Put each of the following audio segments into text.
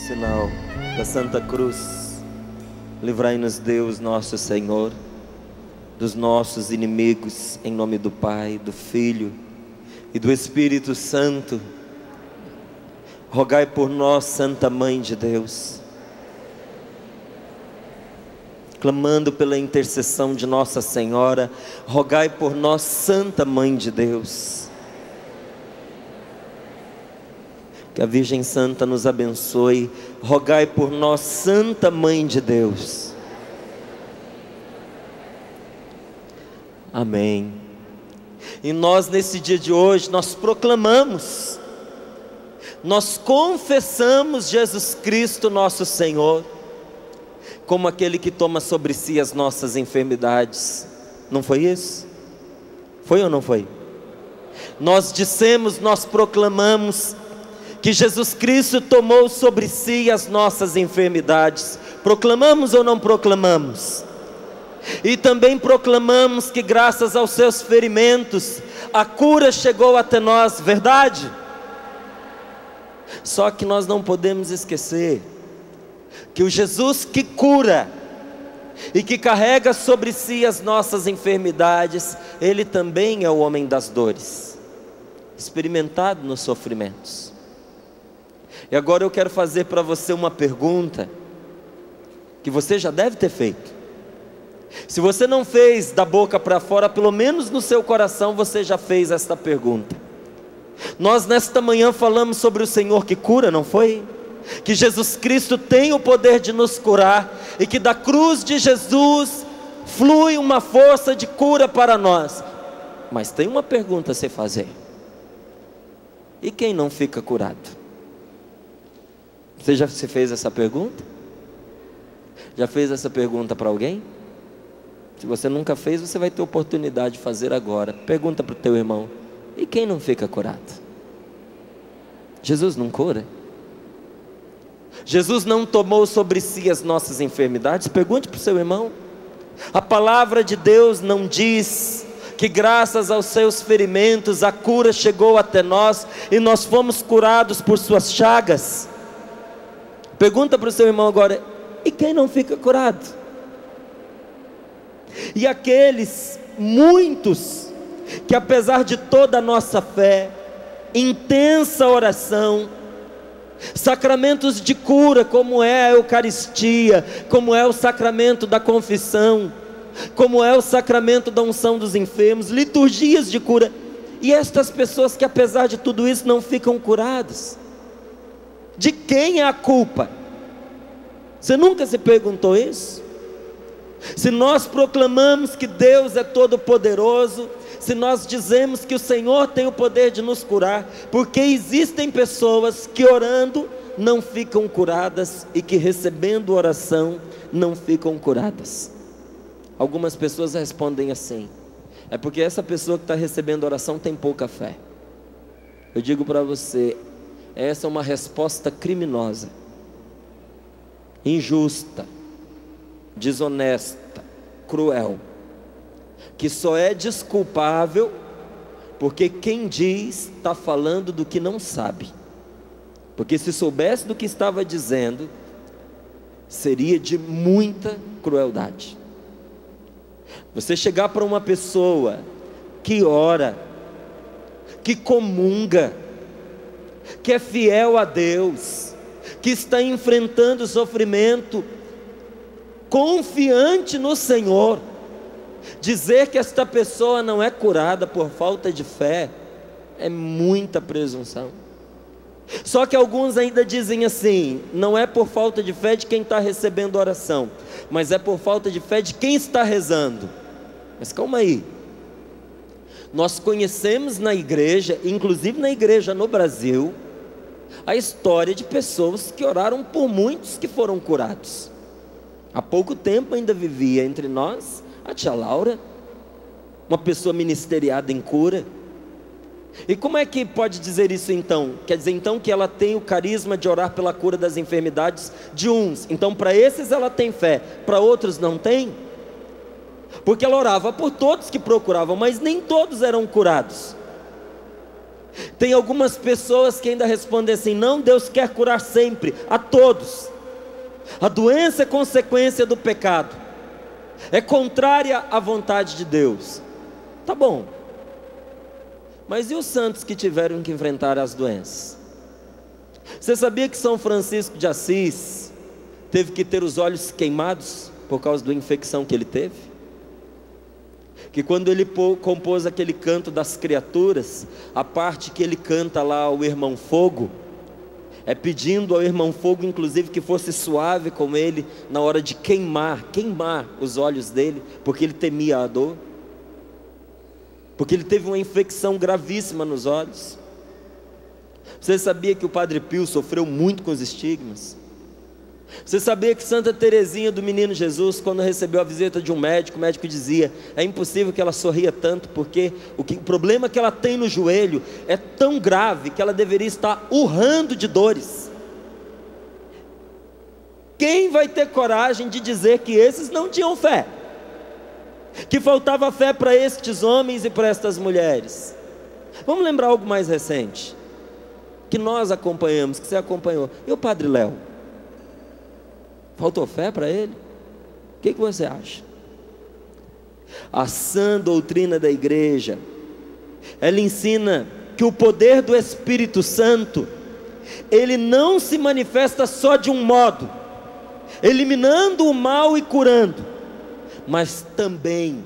Sinal da Santa Cruz, livrai-nos Deus nosso Senhor dos nossos inimigos, em nome do Pai, do Filho e do Espírito Santo. Rogai por nós, Santa Mãe de Deus, clamando pela intercessão de Nossa Senhora, rogai por nós, Santa Mãe de Deus. Que a Virgem Santa nos abençoe, rogai por nós, Santa Mãe de Deus. Amém. E nós nesse dia de hoje, nós proclamamos, nós confessamos Jesus Cristo nosso Senhor, como aquele que toma sobre si as nossas enfermidades. Não foi isso? Foi ou não foi? Nós dissemos, nós proclamamos que Jesus Cristo tomou sobre si as nossas enfermidades. Proclamamos ou não proclamamos? E também proclamamos que graças aos seus ferimentos a cura chegou até nós, verdade? Só que nós não podemos esquecer que o Jesus que cura e que carrega sobre si as nossas enfermidades, Ele também é o homem das dores, experimentado nos sofrimentos. E agora eu quero fazer para você uma pergunta que você já deve ter feito. Se você não fez da boca para fora, pelo menos no seu coração você já fez esta pergunta. Nós nesta manhã falamos sobre o Senhor que cura, não foi? Que Jesus Cristo tem o poder de nos curar, e que da cruz de Jesus flui uma força de cura para nós. Mas tem uma pergunta a se fazer: e quem não fica curado? Você já se fez essa pergunta? Já fez essa pergunta para alguém? Se você nunca fez, você vai ter oportunidade de fazer agora. Pergunta para o teu irmão: e quem não fica curado? Jesus não cura? Jesus não tomou sobre si as nossas enfermidades? Pergunte para o seu irmão. A palavra de Deus não diz que graças aos seus ferimentos a cura chegou até nós e nós fomos curados por suas chagas? Pergunta para o seu irmão agora: e quem não fica curado? E aqueles muitos que apesar de toda a nossa fé, intensa oração, sacramentos de cura como é a Eucaristia, como é o sacramento da confissão, como é o sacramento da unção dos enfermos, liturgias de cura, e estas pessoas que apesar de tudo isso não ficam curadas, de quem é a culpa? Você nunca se perguntou isso? Se nós proclamamos que Deus é todo poderoso, se nós dizemos que o Senhor tem o poder de nos curar, porque existem pessoas que orando não ficam curadas e que recebendo oração não ficam curadas. Algumas pessoas respondem assim: é porque essa pessoa que está recebendo oração tem pouca fé. Eu digo para você, essa é uma resposta criminosa, injusta, desonesta, cruel, que só é desculpável porque quem diz está falando do que não sabe. Porque se soubesse do que estava dizendo, seria de muita crueldade. Você chegar para uma pessoa que ora, que comunga, que é fiel a Deus, que está enfrentando sofrimento, confiante no Senhor, dizer que esta pessoa não é curada por falta de fé, é muita presunção. Só que alguns ainda dizem assim: não é por falta de fé de quem está recebendo oração, mas é por falta de fé de quem está rezando. Mas calma aí, nós conhecemos na igreja, inclusive na igreja no Brasil, a história de pessoas que oraram por muitos que foram curados. Há pouco tempo ainda vivia entre nós a tia Laura, uma pessoa ministeriada em cura. E como é que pode dizer isso então? Quer dizer então que ela tem o carisma de orar pela cura das enfermidades de uns, então para esses ela tem fé, para outros não tem? Porque ela orava por todos que procuravam, mas nem todos eram curados. Tem algumas pessoas que ainda respondem assim: não, Deus quer curar sempre, a todos. A doença é consequência do pecado, é contrária à vontade de Deus. Tá bom, mas e os santos que tiveram que enfrentar as doenças? Você sabia que São Francisco de Assis teve que ter os olhos queimados por causa da infecção que ele teve? Que quando ele compôs aquele canto das criaturas, a parte que ele canta lá ao irmão Fogo, é pedindo ao irmão Fogo inclusive que fosse suave com ele na hora de queimar os olhos dele, porque ele temia a dor, porque ele teve uma infecção gravíssima nos olhos. Você sabia que o Padre Pio sofreu muito com os estigmas? Você sabia que Santa Teresinha do Menino Jesus, quando recebeu a visita de um médico, o médico dizia: é impossível que ela sorria tanto, porque o problema que ela tem no joelho é tão grave que ela deveria estar urrando de dores. Quem vai ter coragem de dizer que esses não tinham fé? Que faltava fé para estes homens e para estas mulheres? Vamos lembrar algo mais recente, que nós acompanhamos, que você acompanhou. E o Padre Léo? Faltou fé para ele? O que você acha? A sã doutrina da igreja, ela ensina que o poder do Espírito Santo, ele não se manifesta só de um modo, eliminando o mal e curando, mas também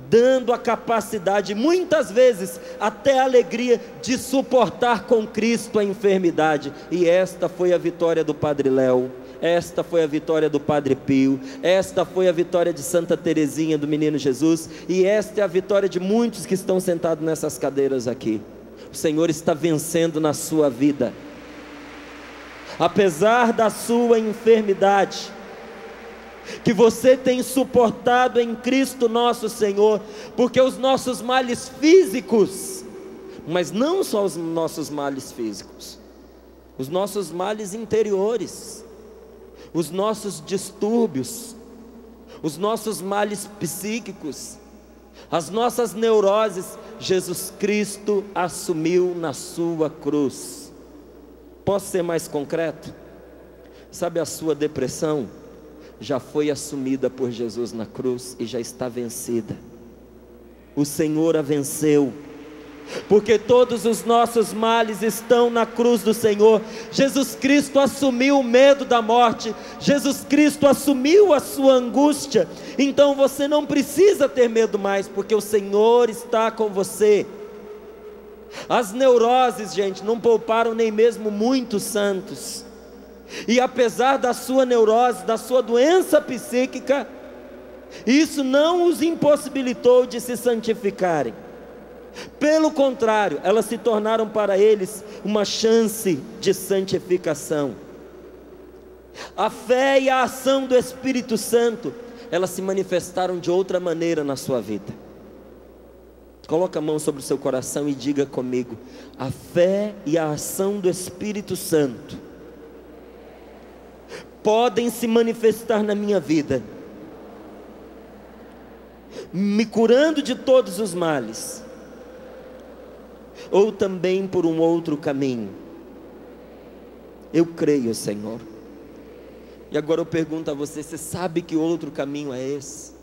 dando a capacidade, muitas vezes até a alegria, de suportar com Cristo a enfermidade. E esta foi a vitória do Padre Léo, esta foi a vitória do Padre Pio, esta foi a vitória de Santa Teresinha do Menino Jesus, e esta é a vitória de muitos que estão sentados nessas cadeiras aqui. O Senhor está vencendo na sua vida, apesar da sua enfermidade, que você tem suportado em Cristo nosso Senhor, porque os nossos males físicos, mas não só os nossos males físicos, os nossos males interiores, os nossos distúrbios, os nossos males psíquicos, as nossas neuroses, Jesus Cristo assumiu na sua cruz. Posso ser mais concreto? Sabe, a sua depressão já foi assumida por Jesus na cruz e já está vencida. O Senhor a venceu, porque todos os nossos males estão na cruz do Senhor. Jesus Cristo assumiu o medo da morte, Jesus Cristo assumiu a sua angústia. Então você não precisa ter medo mais, porque o Senhor está com você. As neuroses, gente, não pouparam nem mesmo muitos santos, e apesar da sua neurose, da sua doença psíquica, isso não os impossibilitou de se santificarem. Pelo contrário, elas se tornaram para eles uma chance de santificação. A fé e a ação do Espírito Santo, elas se manifestaram de outra maneira na sua vida. Coloca a mão sobre o seu coração e diga comigo: a fé e a ação do Espírito Santo podem se manifestar na minha vida, me curando de todos os males, ou também por um outro caminho. Eu creio, Senhor. E agora eu pergunto a você: você sabe que outro caminho é esse?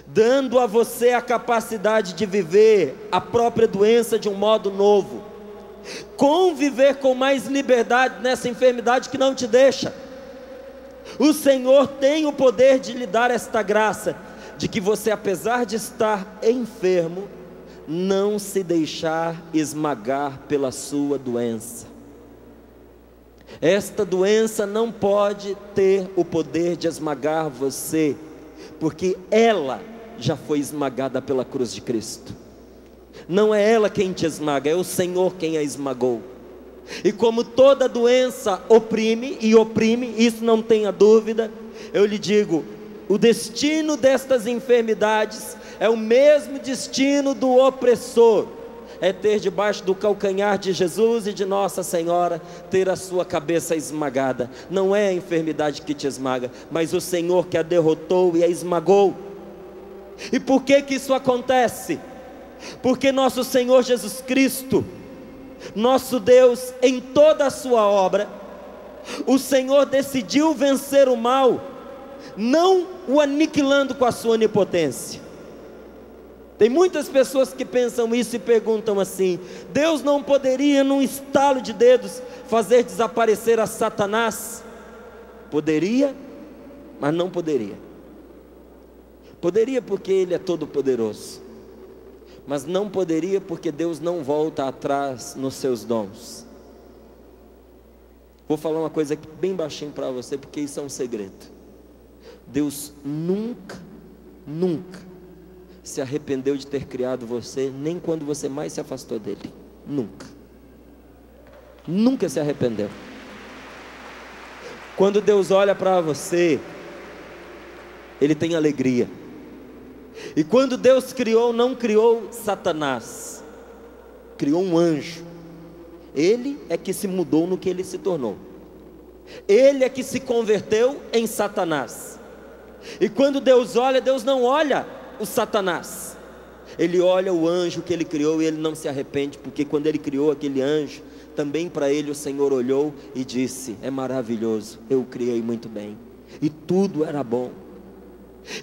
Dando a você a capacidade de viver a própria doença de um modo novo, conviver com mais liberdade nessa enfermidade que não te deixa. O Senhor tem o poder de lhe dar esta graça, de que você, apesar de estar enfermo, não se deixar esmagar pela sua doença. Esta doença não pode ter o poder de esmagar você, porque ela já foi esmagada pela cruz de Cristo. Não é ela quem te esmaga, é o Senhor quem a esmagou. E como toda doença oprime, isso não tenha dúvida, eu lhe digo, o destino destas enfermidades é o mesmo destino do opressor, é ter debaixo do calcanhar de Jesus e de Nossa Senhora, ter a sua cabeça esmagada. Não é a enfermidade que te esmaga, mas o Senhor que a derrotou e a esmagou. E por que que isso acontece? Porque nosso Senhor Jesus Cristo, Nosso Deus, em toda a sua obra, o Senhor decidiu vencer o mal, não o aniquilando com a sua onipotência. Tem muitas pessoas que pensam isso e perguntam assim: Deus não poderia, num estalo de dedos, fazer desaparecer a Satanás? Poderia, mas não poderia. Poderia porque Ele é todo poderoso, mas não poderia porque Deus não volta atrás nos seus dons. Vou falar uma coisa aqui bem baixinho para você, porque isso é um segredo. Deus nunca se arrependeu de ter criado você, nem quando você mais se afastou dele. Nunca se arrependeu. Quando Deus olha para você, Ele tem alegria. E quando Deus criou, não criou Satanás, criou um anjo. Ele é que se mudou no que ele se tornou. Ele é que se converteu em Satanás. E quando Deus olha, Deus não olha o Satanás, Ele olha o anjo que Ele criou, e Ele não se arrepende, porque quando Ele criou aquele anjo, também para ele o Senhor olhou e disse: é maravilhoso, eu o criei muito bem, e tudo era bom.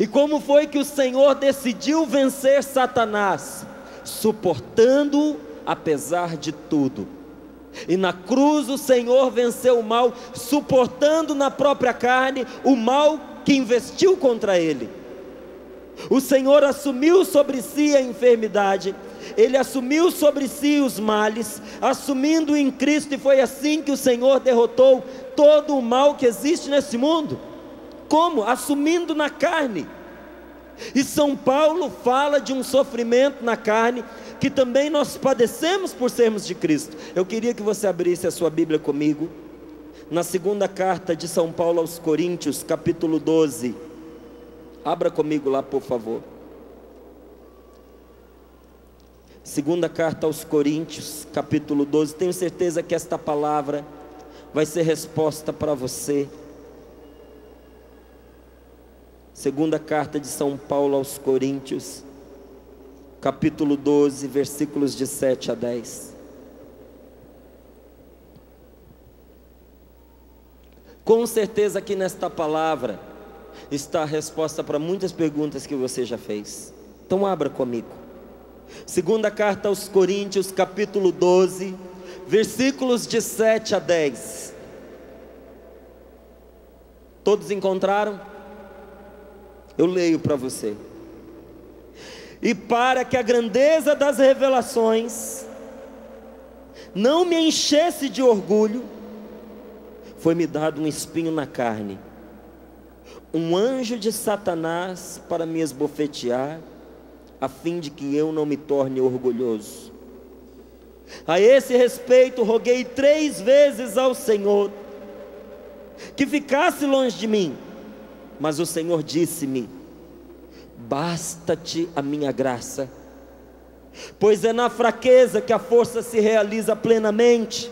E como foi que o Senhor decidiu vencer Satanás? Suportando-o apesar de tudo. E na cruz o Senhor venceu o mal, suportando na própria carne o mal que investiu contra Ele. O Senhor assumiu sobre si a enfermidade, Ele assumiu sobre si os males, assumindo em Cristo, e foi assim que o Senhor derrotou todo o mal que existe nesse mundo. Como? Assumindo na carne. E São Paulo fala de um sofrimento na carne, que também nós padecemos por sermos de Cristo. Eu queria que você abrisse a sua Bíblia comigo, na segunda carta de São Paulo aos Coríntios, capítulo 12, abra comigo lá, por favor. Segunda carta aos Coríntios, capítulo 12, tenho certeza que esta palavra vai ser resposta para você. Segunda carta de São Paulo aos Coríntios, capítulo 12, versículos de 7 a 10. Com certeza que nesta palavra está a resposta para muitas perguntas que você já fez. Então abra comigo. Segunda carta aos Coríntios, capítulo 12, versículos de 7 a 10. Todos encontraram? Eu leio para você. E para que a grandeza das revelações não me enchesse de orgulho, foi-me dado um espinho na carne, um anjo de Satanás para me esbofetear, a fim de que eu não me torne orgulhoso. A esse respeito roguei 3 vezes ao Senhor que ficasse longe de mim, mas o Senhor disse-me: basta-te a minha graça, pois é na fraqueza que a força se realiza plenamente.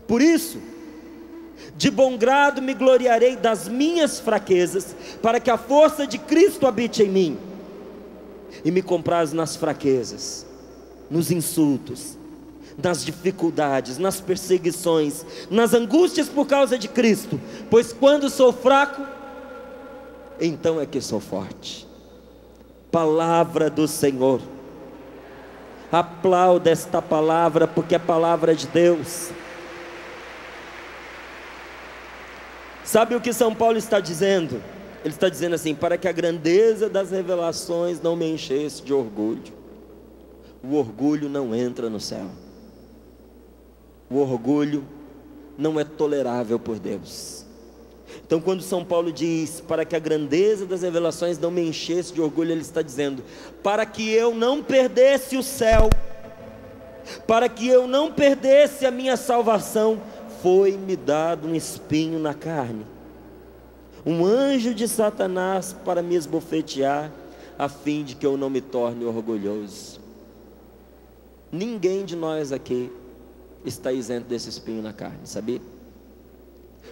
Por isso, de bom grado me gloriarei das minhas fraquezas, para que a força de Cristo habite em mim. E me compraz nas fraquezas, nos insultos, nas dificuldades, nas perseguições, nas angústias por causa de Cristo, pois quando sou fraco, então é que sou forte. Palavra do Senhor. Aplauda esta palavra, porque é palavra de Deus. Sabe o que São Paulo está dizendo? Ele está dizendo assim: para que a grandeza das revelações não me enchesse de orgulho. O orgulho não entra no céu. O orgulho não é tolerável por Deus. Então quando São Paulo diz, para que a grandeza das revelações não me enchesse de orgulho, ele está dizendo, para que eu não perdesse o céu, para que eu não perdesse a minha salvação, foi-me dado um espinho na carne, um anjo de Satanás para me esbofetear, a fim de que eu não me torne orgulhoso. Ninguém de nós aqui está isento desse espinho na carne, sabia?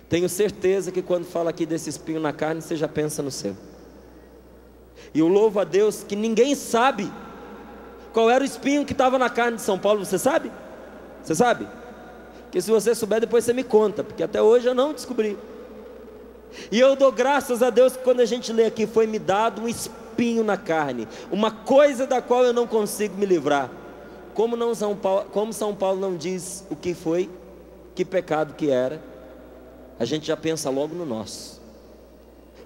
Tenho certeza que quando fala aqui desse espinho na carne, você já pensa no seu. E eu louvo a Deus que ninguém sabe Qual era o espinho que estava na carne de São Paulo, você sabe? Você sabe? Porque se você souber, depois você me conta, porque até hoje eu não descobri. E eu dou graças a Deus que quando a gente lê aqui, foi me dado um espinho na carne, uma coisa da qual eu não consigo me livrar. Como São Paulo não diz o que foi, que pecado que era, a gente já pensa logo no nosso.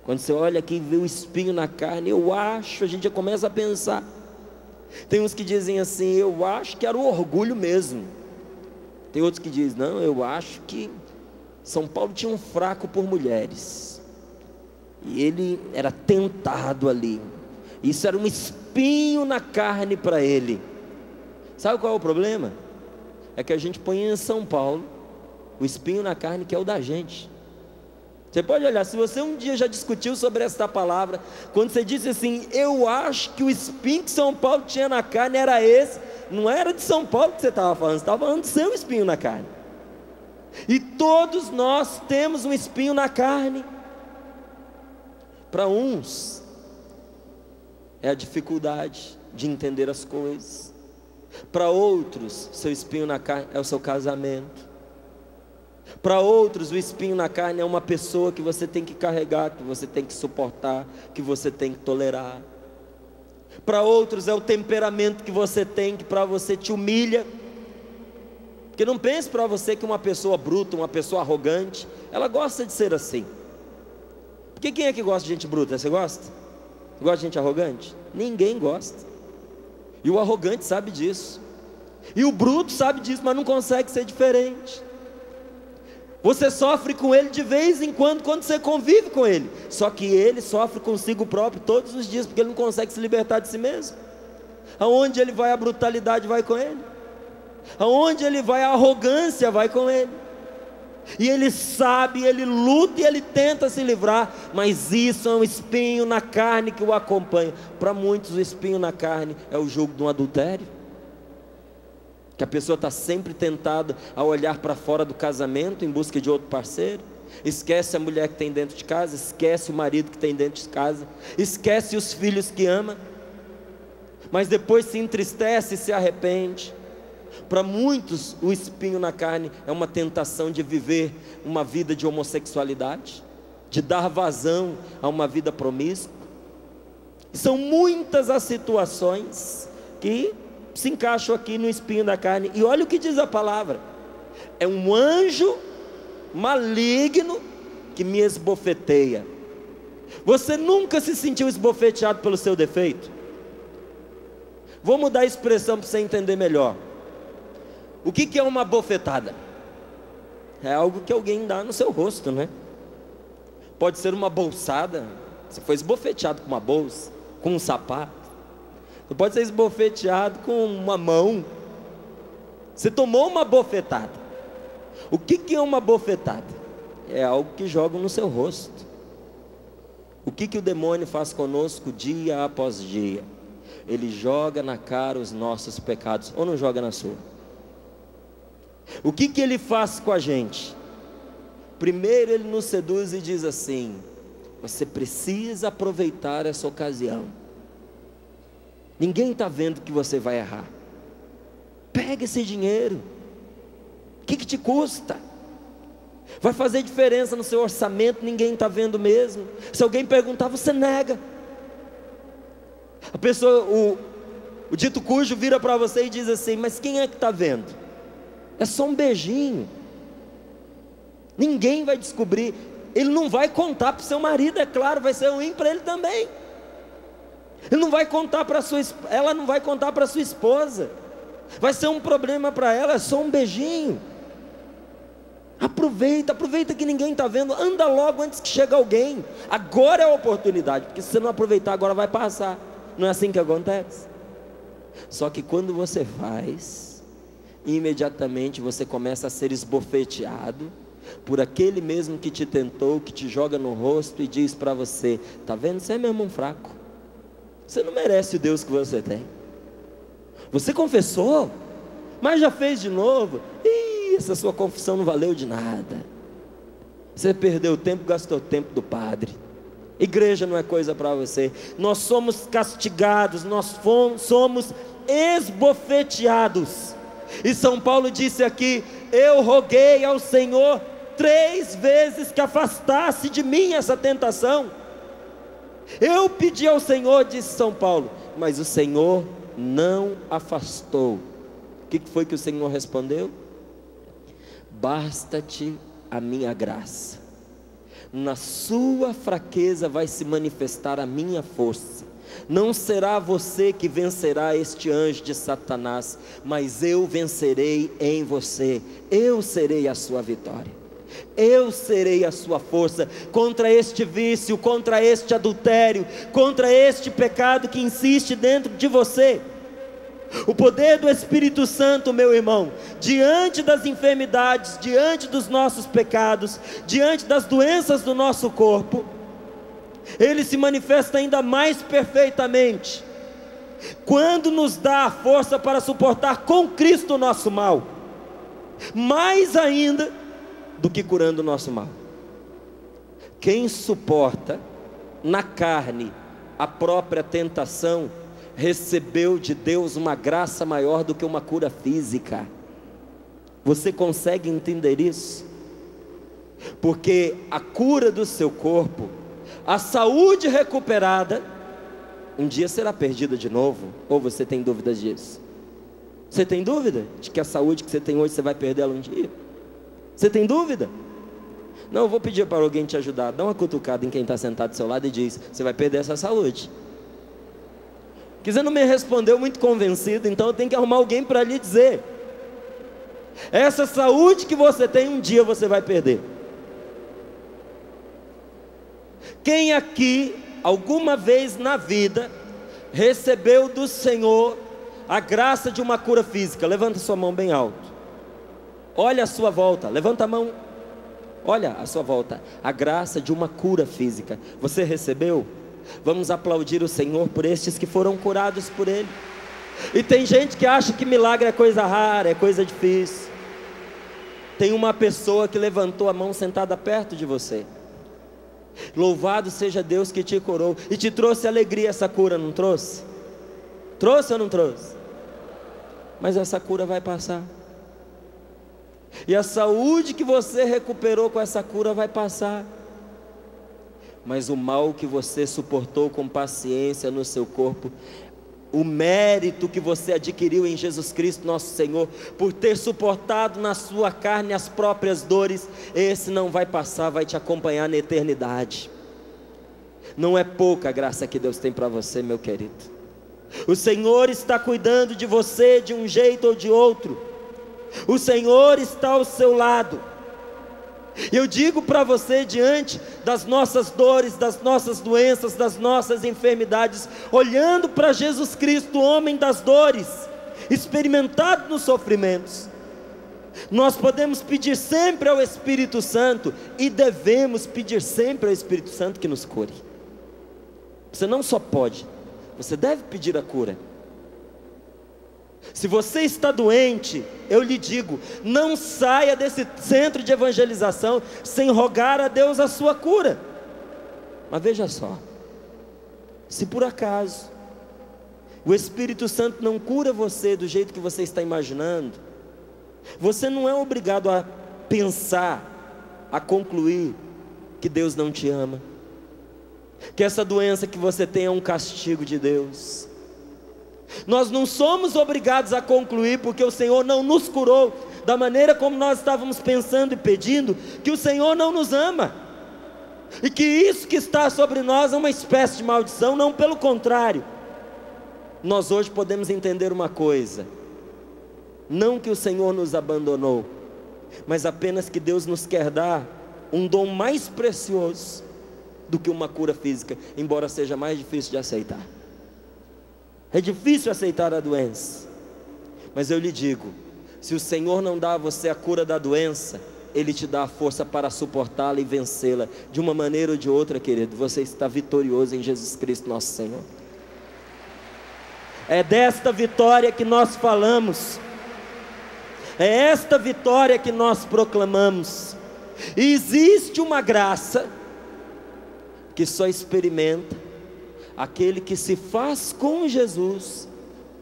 Quando você olha aqui e vê o espinho na carne, a gente já começa a pensar. Tem uns que dizem assim, eu acho que era o orgulho mesmo. Tem outros que dizem, não, eu acho que São Paulo tinha um fraco por mulheres, e ele era tentado ali, isso era um espinho na carne para ele. Sabe qual é o problema? É que a gente põe em São Paulo o espinho na carne que é o da gente. Você pode olhar, se você um dia já discutiu sobre esta palavra, quando você disse assim, eu acho que o espinho que São Paulo tinha na carne era esse, não era de São Paulo que você estava falando, você estava falando do seu espinho na carne. E todos nós temos um espinho na carne. Para uns é a dificuldade de entender as coisas, para outros seu espinho na carne é o seu casamento, para outros o espinho na carne é uma pessoa que você tem que carregar, que você tem que suportar, que você tem que tolerar. Para outros é o temperamento que você tem, que para você te humilha. Porque não pense para você que uma pessoa bruta, uma pessoa arrogante, ela gosta de ser assim. Porque quem é que gosta de gente bruta? Você gosta? Você gosta de gente arrogante? Ninguém gosta. E o arrogante sabe disso, e o bruto sabe disso, mas não consegue ser diferente. Você sofre com ele de vez em quando você convive com ele, só que ele sofre consigo próprio todos os dias, porque ele não consegue se libertar de si mesmo. Aonde ele vai, a brutalidade vai com ele. Aonde ele vai, a arrogância vai com ele. E ele sabe, ele luta e ele tenta se livrar, mas isso é um espinho na carne que o acompanha. Para muitos o espinho na carne é o jugo de um adultério, que a pessoa está sempre tentada a olhar para fora do casamento em busca de outro parceiro. Esquece a mulher que tem dentro de casa, esquece o marido que tem dentro de casa, esquece os filhos que ama, mas depois se entristece e se arrepende. Para muitos o espinho na carne é uma tentação de viver uma vida de homossexualidade, de dar vazão a uma vida promíscua. São muitas as situações que se encaixam aqui no espinho da carne. E olha o que diz a palavra: é um anjo maligno que me esbofeteia. Você nunca se sentiu esbofeteado pelo seu defeito? Vou mudar a expressão para você entender melhor. O que é uma bofetada? É algo que alguém dá no seu rosto, né? Pode ser uma bolsada. Você foi esbofeteado com uma bolsa, com um sapato. Você pode ser esbofeteado com uma mão. Você tomou uma bofetada. O que é uma bofetada? É algo que joga no seu rosto. O que o demônio faz conosco dia após dia? Ele joga na cara os nossos pecados, ou não joga na sua? O que ele faz com a gente? Primeiro ele nos seduz e diz assim: você precisa aproveitar essa ocasião. Ninguém está vendo que você vai errar. Pega esse dinheiro. O que te custa? Vai fazer diferença no seu orçamento, ninguém está vendo mesmo. Se alguém perguntar, você nega. A pessoa, o dito cujo vira para você e diz assim: mas quem é que está vendo? É só um beijinho. Ninguém vai descobrir. Ele não vai contar para o seu marido, é claro, vai ser ruim para ele também. Ele não vai contar para ela não vai contar para sua esposa. Vai ser um problema para ela, é só um beijinho. Aproveita que ninguém está vendo. Anda logo antes que chegue alguém. Agora é a oportunidade, porque se você não aproveitar agora vai passar. Não é assim que acontece? Só que quando você faz, imediatamente você começa a ser esbofeteado por aquele mesmo que te tentou, que te joga no rosto e diz para você: está vendo, você é mesmo um fraco, você não merece o Deus que você tem. Você confessou, mas já fez de novo. Essa sua confissão não valeu de nada. Você perdeu tempo, gastou tempo do padre. Igreja não é coisa para você. Nós somos castigados, nós somos esbofeteados. E São Paulo disse aqui: eu roguei ao Senhor 3 vezes que afastasse de mim essa tentação. Eu pedi ao Senhor, disse São Paulo, mas o Senhor não afastou. O que foi que o Senhor respondeu? Basta-te a minha graça, na sua fraqueza vai se manifestar a minha força. Não será você que vencerá este anjo de Satanás, mas eu vencerei em você. Eu serei a sua vitória, eu serei a sua força contra este vício, contra este adultério, contra este pecado que insiste dentro de você. O poder do Espírito Santo, meu irmão, diante das enfermidades, diante dos nossos pecados, diante das doenças do nosso corpo, ele se manifesta ainda mais perfeitamente quando nos dá a força para suportar com Cristo o nosso mal, mais ainda do que curando o nosso mal. Quem suporta na carne a própria tentação, recebeu de Deus uma graça maior do que uma cura física. Você consegue entender isso? Porque a cura do seu corpo, a saúde recuperada, um dia será perdida de novo. Ou você tem dúvidas disso? Você tem dúvida de que a saúde que você tem hoje, você vai perdê-la um dia? Você tem dúvida? Não, eu vou pedir para alguém te ajudar. Dá uma cutucada em quem está sentado do seu lado e diz: você vai perder essa saúde. Porque você não me respondeu muito convencido, então eu tenho que arrumar alguém para lhe dizer: essa saúde que você tem, um dia você vai perder. Quem aqui, alguma vez na vida, recebeu do Senhor a graça de uma cura física? Levanta sua mão bem alto. Olha a sua volta, levanta a mão. Olha a sua volta, a graça de uma cura física. Você recebeu? Vamos aplaudir o Senhor por estes que foram curados por Ele. E tem gente que acha que milagre é coisa rara, é coisa difícil. Tem uma pessoa que levantou a mão sentada perto de você. Louvado seja Deus que te curou e te trouxe alegria. Essa cura não trouxe? Trouxe ou não trouxe? Mas essa cura vai passar. E a saúde que você recuperou com essa cura vai passar. Mas o mal que você suportou com paciência no seu corpo, o mérito que você adquiriu em Jesus Cristo nosso Senhor, por ter suportado na sua carne as próprias dores, esse não vai passar, vai te acompanhar na eternidade. Não é pouca a graça que Deus tem para você, meu querido. O Senhor está cuidando de você de um jeito ou de outro. O Senhor está ao seu lado. Eu digo para você, diante das nossas dores, das nossas doenças, das nossas enfermidades, olhando para Jesus Cristo, o homem das dores, experimentado nos sofrimentos, nós podemos pedir sempre ao Espírito Santo, e devemos pedir sempre ao Espírito Santo que nos cure. Você não só pode, você deve pedir a cura. Se você está doente, eu lhe digo, não saia desse centro de evangelização sem rogar a Deus a sua cura. Mas veja só, se por acaso o Espírito Santo não cura você do jeito que você está imaginando, você não é obrigado a pensar, a concluir que Deus não te ama, que essa doença que você tem é um castigo de Deus. Nós não somos obrigados a concluir, porque o Senhor não nos curou da maneira como nós estávamos pensando e pedindo, que o Senhor não nos ama, e que isso que está sobre nós é uma espécie de maldição. Não, pelo contrário. Nós hoje podemos entender uma coisa: não que o Senhor nos abandonou, mas apenas que Deus nos quer dar um dom mais precioso do que uma cura física, embora seja mais difícil de aceitar. É difícil aceitar a doença, mas eu lhe digo, se o Senhor não dá a você a cura da doença, Ele te dá a força para suportá-la e vencê-la. De uma maneira ou de outra, querido, você está vitorioso em Jesus Cristo nosso Senhor. É desta vitória que nós falamos, é esta vitória que nós proclamamos. E existe uma graça que só experimenta aquele que se faz com Jesus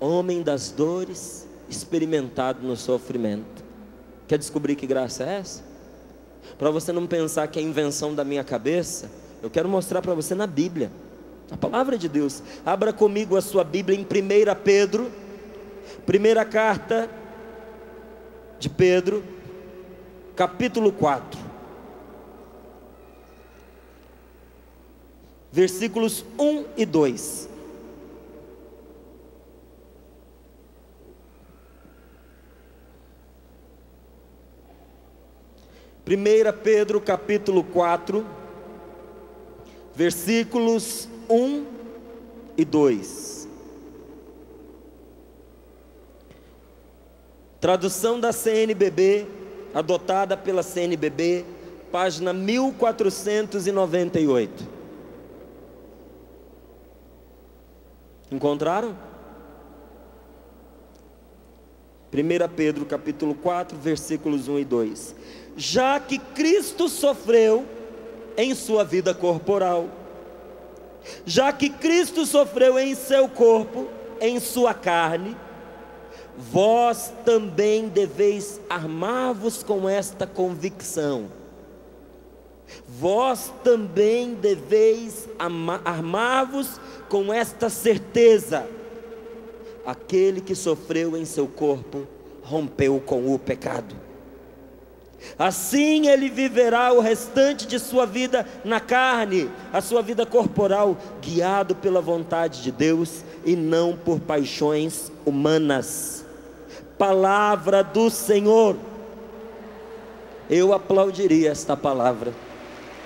homem das dores, experimentado no sofrimento. Quer descobrir que graça é essa? Para você não pensar que é invenção da minha cabeça, eu quero mostrar para você na Bíblia, a palavra de Deus. Abra comigo a sua Bíblia em 1 Pedro, primeira carta de Pedro, capítulo 4, versículos 1 e 2. Primeira Pedro capítulo 4, versículos 1 e 2. Tradução da CNBB, adotada pela CNBB, página 1498. Encontraram? 1 Pedro capítulo 4, versículos 1 e 2. Já que Cristo sofreu em sua vida corporal, já que Cristo sofreu em seu corpo, em sua carne, vós também deveis armar-vos com esta convicção. Vós também deveis armar-vos com esta certeza: aquele que sofreu em seu corpo rompeu com o pecado. Assim ele viverá o restante de sua vida na carne, a sua vida corporal, guiado pela vontade de Deus e não por paixões humanas. Palavra do Senhor. Eu aplaudiria esta palavra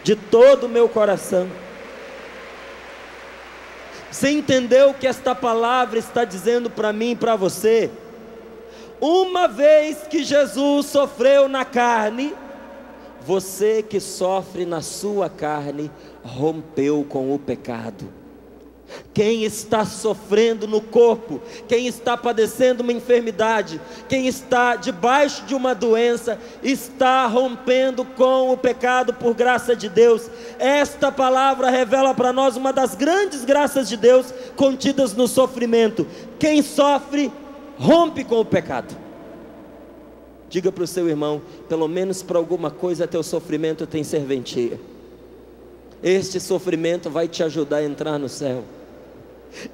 de todo o meu coração. Você entendeu o que esta palavra está dizendo para mim e para você? Uma vez que Jesus sofreu na carne, você que sofre na sua carne rompeu com o pecado. Quem está sofrendo no corpo, quem está padecendo uma enfermidade, quem está debaixo de uma doença, está rompendo com o pecado por graça de Deus. Esta palavra revela para nós uma das grandes graças de Deus contidas no sofrimento. Quem sofre rompe com o pecado. Diga para o seu irmão: pelo menos para alguma coisa teu sofrimento tem serventia. Este sofrimento vai te ajudar a entrar no céu.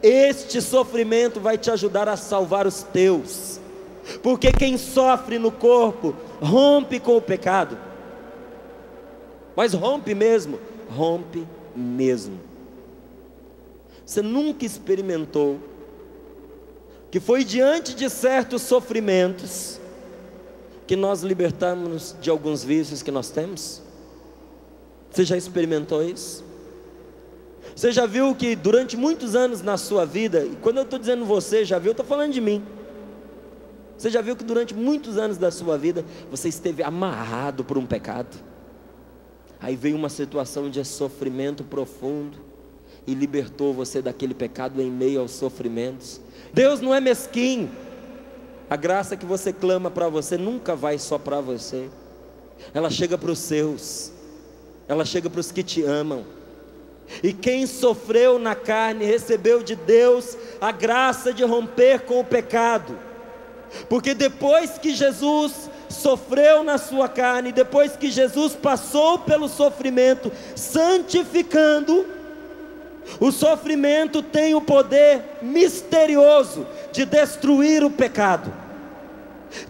Este sofrimento vai te ajudar a salvar os teus. Porque quem sofre no corpo rompe com o pecado. Mas rompe mesmo? Rompe mesmo. Você nunca experimentou que foi diante de certos sofrimentos que nós libertamos de alguns vícios que nós temos? Você já experimentou isso? Você já viu que durante muitos anos na sua vida, e quando eu estou dizendo você já viu, eu estou falando de mim. Você já viu que durante muitos anos da sua vida você esteve amarrado por um pecado? Aí veio uma situação de sofrimento profundo e libertou você daquele pecado em meio aos sofrimentos. Deus não é mesquinho. A graça que você clama para você nunca vai só para você. Ela chega para os seus. Ela chega para os que te amam. E quem sofreu na carne recebeu de Deus a graça de romper com o pecado. Porque depois que Jesus sofreu na sua carne, depois que Jesus passou pelo sofrimento, santificando, o sofrimento tem o poder misterioso de destruir o pecado,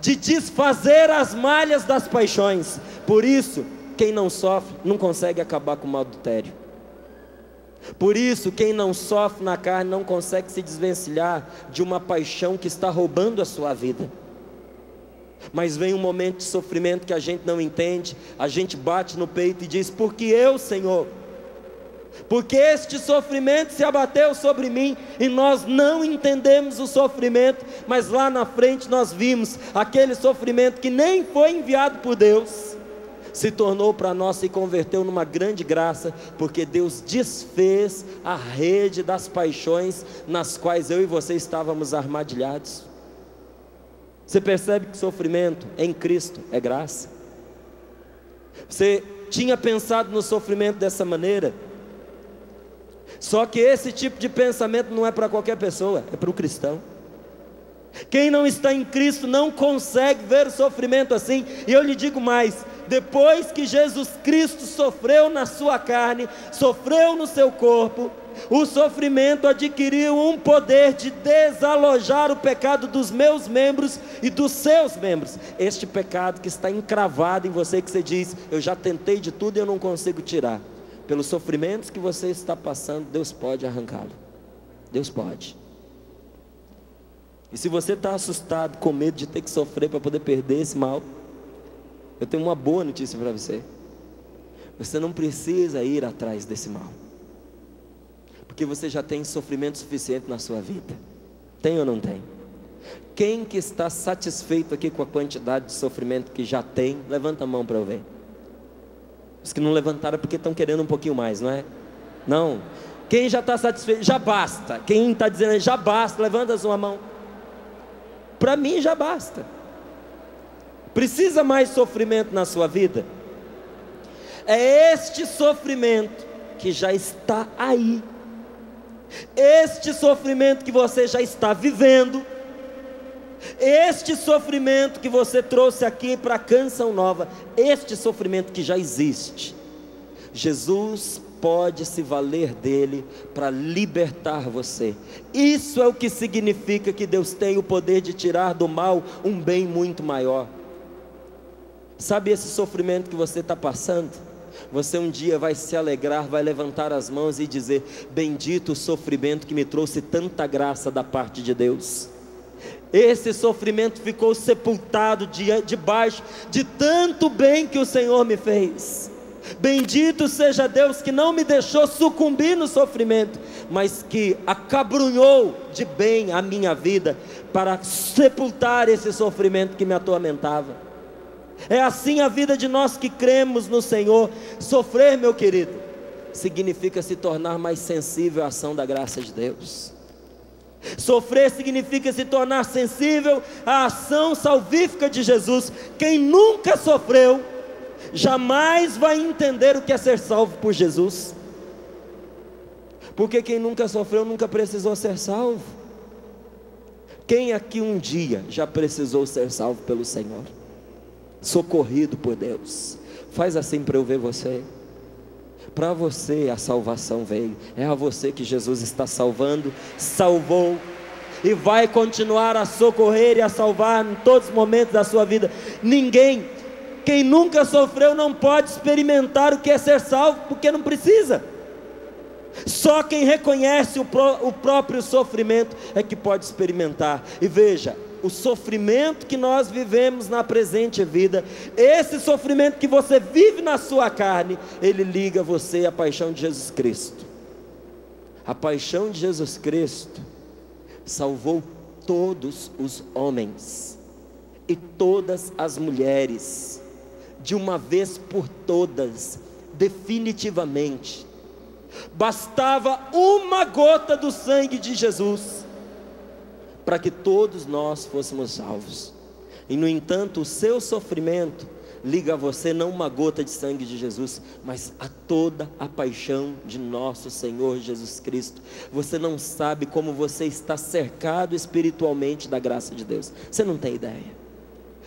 de desfazer as malhas das paixões. Por isso, quem não sofre não consegue acabar com o adultério. Por isso, quem não sofre na carne não consegue se desvencilhar de uma paixão que está roubando a sua vida. Mas vem um momento de sofrimento que a gente não entende, a gente bate no peito e diz: porque eu, Senhor? Porque este sofrimento se abateu sobre mim. E nós não entendemos o sofrimento, mas lá na frente nós vimos aquele sofrimento que nem foi enviado por Deus, se tornou para nós, se converteu numa grande graça, porque Deus desfez a rede das paixões nas quais eu e você estávamos armadilhados. Você percebe que sofrimento em Cristo é graça? Você tinha pensado no sofrimento dessa maneira? Só que esse tipo de pensamento não é para qualquer pessoa, é para o cristão. Quem não está em Cristo não consegue ver o sofrimento assim. E eu lhe digo mais: depois que Jesus Cristo sofreu na sua carne, sofreu no seu corpo, o sofrimento adquiriu um poder de desalojar o pecado dos meus membros e dos seus membros. Este pecado que está encravado em você, que você diz: eu já tentei de tudo e eu não consigo tirar. Pelos sofrimentos que você está passando, Deus pode arrancá-lo. Deus pode. E se você está assustado, com medo de ter que sofrer para poder perder esse mal, eu tenho uma boa notícia para você: você não precisa ir atrás desse mal, porque você já tem sofrimento suficiente na sua vida. Tem ou não tem? Quem que está satisfeito aqui com a quantidade de sofrimento que já tem? Levanta a mão para eu ver. Os que não levantaram é porque estão querendo um pouquinho mais, não é? Não. Quem já está satisfeito? Já basta. Quem está dizendo já basta, levanta a sua mão. Para mim já basta. Precisa mais sofrimento na sua vida? É este sofrimento que já está aí, este sofrimento que você já está vivendo, este sofrimento que você trouxe aqui para a Canção Nova, este sofrimento que já existe, Jesus pode se valer dele para libertar você. Isso é o que significa que Deus tem o poder de tirar do mal um bem muito maior. Sabe esse sofrimento que você está passando? Você um dia vai se alegrar, vai levantar as mãos e dizer: bendito o sofrimento que me trouxe tanta graça da parte de Deus. Esse sofrimento ficou sepultado debaixo de tanto bem que o Senhor me fez. Bendito seja Deus que não me deixou sucumbir no sofrimento, mas que acabrunhou de bem a minha vida para sepultar esse sofrimento que me atormentava. É assim a vida de nós que cremos no Senhor. Sofrer, meu querido, significa se tornar mais sensível à ação da graça de Deus. Sofrer significa se tornar sensível à ação salvífica de Jesus. Quem nunca sofreu jamais vai entender o que é ser salvo por Jesus, porque quem nunca sofreu nunca precisou ser salvo. Quem aqui um dia já precisou ser salvo pelo Senhor, socorrido por Deus? Faz assim para eu ver você. Para você a salvação veio, é a você que Jesus está salvando, salvou e vai continuar a socorrer e a salvar em todos os momentos da sua vida. Quem nunca sofreu não pode experimentar o que é ser salvo, porque não precisa. Só quem reconhece o próprio sofrimento é que pode experimentar. E veja, o sofrimento que nós vivemos na presente vida, esse sofrimento que você vive na sua carne, ele liga você à paixão de Jesus Cristo. A paixão de Jesus Cristo salvou todos os homens e todas as mulheres, de uma vez por todas, definitivamente. Bastava uma gota do sangue de Jesus para que todos nós fôssemos salvos. E no entanto, o seu sofrimento liga a você não uma gota de sangue de Jesus, mas a toda a paixão de nosso Senhor Jesus Cristo. Você não sabe como você está cercado espiritualmente da graça de Deus. Você não tem ideia.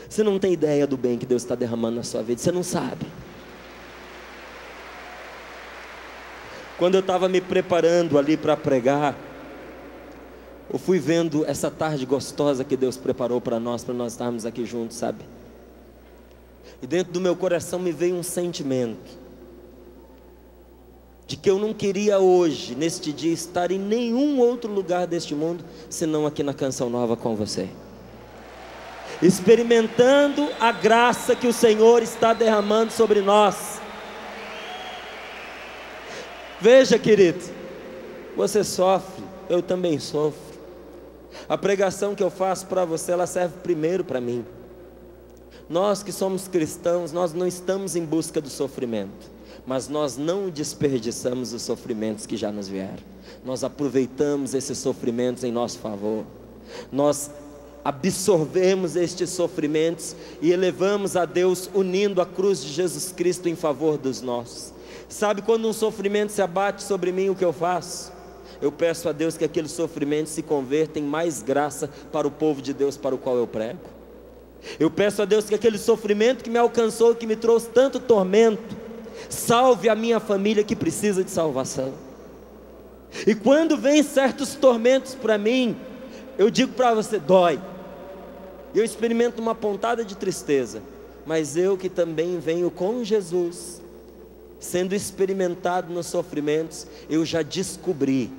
Você não tem ideia do bem que Deus está derramando na sua vida. Você não sabe. Quando eu estava me preparando ali para pregar, eu fui vendo essa tarde gostosa que Deus preparou para nós estarmos aqui juntos, sabe? E dentro do meu coração me veio um sentimento de que eu não queria hoje, neste dia, estar em nenhum outro lugar deste mundo, senão aqui na Canção Nova com você, experimentando a graça que o Senhor está derramando sobre nós. Veja, querido, você sofre, eu também sofro. A pregação que eu faço para você, ela serve primeiro para mim. Nós que somos cristãos, nós não estamos em busca do sofrimento, mas nós não desperdiçamos os sofrimentos que já nos vieram. Nós aproveitamos esses sofrimentos em nosso favor. Nós absorvemos estes sofrimentos e elevamos a Deus, unindo a cruz de Jesus Cristo em favor dos nossos. Sabe quando um sofrimento se abate sobre mim, o que eu faço? eu peço a Deus que aquele sofrimento se converta em mais graça para o povo de Deus para o qual eu prego. Eu peço a Deus que aquele sofrimento que me alcançou, que me trouxe tanto tormento, salve a minha família que precisa de salvação. E quando vem certos tormentos para mim, eu digo para você, dói. Eu experimento uma pontada de tristeza, mas eu que também venho com Jesus, sendo experimentado nos sofrimentos, eu já descobri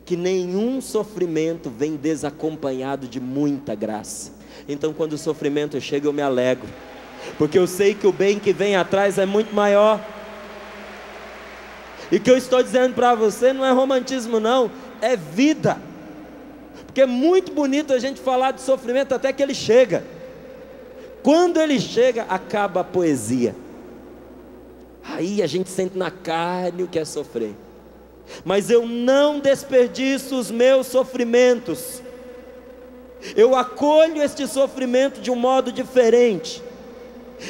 que nenhum sofrimento vem desacompanhado de muita graça. Então quando o sofrimento chega eu me alegro, porque eu sei que o bem que vem atrás é muito maior. E o que eu estou dizendo para você não é romantismo não, é vida. Porque é muito bonito a gente falar de sofrimento até que ele chega. Quando ele chega, acaba a poesia. Aí a gente sente na carne o que é sofrer. Mas eu não desperdiço os meus sofrimentos. Eu acolho este sofrimento de um modo diferente.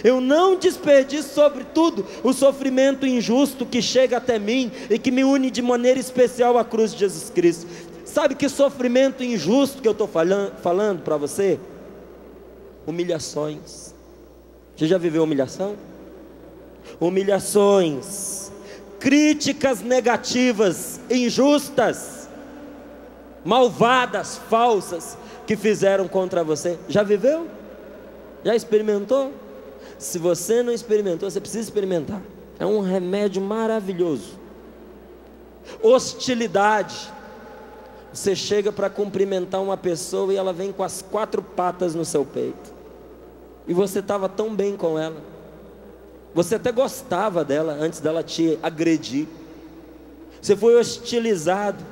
Eu não desperdiço, sobretudo, o sofrimento injusto que chega até mim e que me une de maneira especial à cruz de Jesus Cristo. Sabe que sofrimento injusto que eu estou falando para você? Humilhações. Você já viveu humilhação? Humilhações, críticas negativas, injustas, malvadas, falsas, que fizeram contra você. Já viveu? Já experimentou? Se você não experimentou, você precisa experimentar. É um remédio maravilhoso. Hostilidade. Você chega para cumprimentar uma pessoa e ela vem com as 4 patas no seu peito. E você estava tão bem com ela. Você até gostava dela antes dela te agredir. Você foi hostilizado,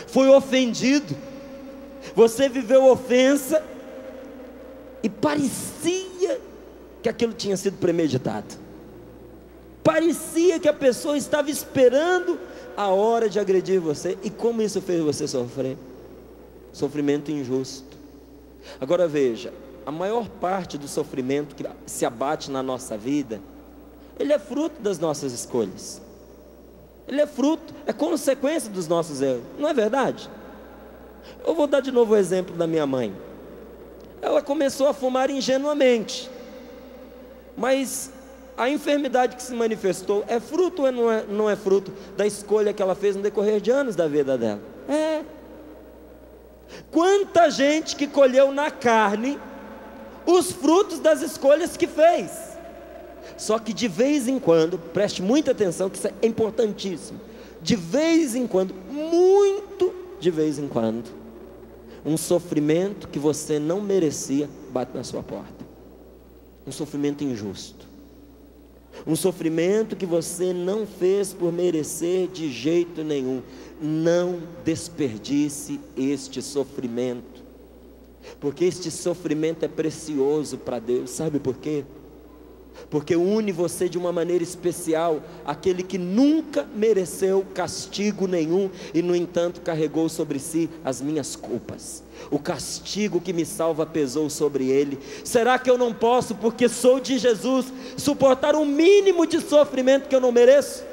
foi ofendido. Você viveu ofensa e parecia que aquilo tinha sido premeditado. Parecia que a pessoa estava esperando a hora de agredir você. E como isso fez você sofrer? Sofrimento injusto. Agora veja, a maior parte do sofrimento que se abate na nossa vida, ele é fruto das nossas escolhas. Ele é fruto, é consequência dos nossos erros. Não é verdade? Eu vou dar de novo o exemplo da minha mãe. Ela começou a fumar ingenuamente, mas a enfermidade que se manifestou é fruto ou não é fruto da escolha que ela fez no decorrer de anos da vida dela? É. Quanta gente que colheu na carne os frutos das escolhas que fez. Só que de vez em quando, preste muita atenção que isso é importantíssimo. De vez em quando, muito de vez em quando, um sofrimento que você não merecia bate na sua porta. Um sofrimento injusto. Um sofrimento que você não fez por merecer de jeito nenhum. Não desperdice este sofrimento, porque este sofrimento é precioso para Deus. Sabe por quê? Porque une você de uma maneira especial aquele que nunca mereceu castigo nenhum e no entanto carregou sobre si as minhas culpas. O castigo que me salva pesou sobre ele. Será que eu não posso, porque sou de Jesus, suportar um mínimo de sofrimento que eu não mereço?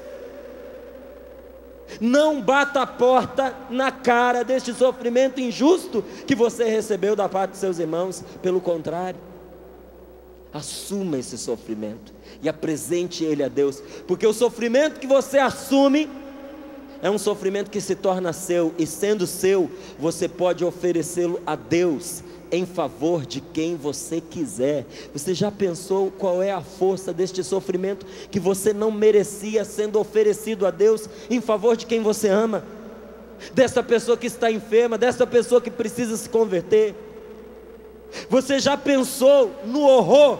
Não bata a porta na cara deste sofrimento injusto que você recebeu da parte de seus irmãos. Pelo contrário, assuma esse sofrimento e apresente ele a Deus, porque o sofrimento que você assume é um sofrimento que se torna seu, e sendo seu, você pode oferecê-lo a Deus em favor de quem você quiser. Você já pensou qual é a força deste sofrimento que você não merecia, sendo oferecido a Deus em favor de quem você ama? Dessa pessoa que está enferma, dessa pessoa que precisa se converter. Você já pensou no horror,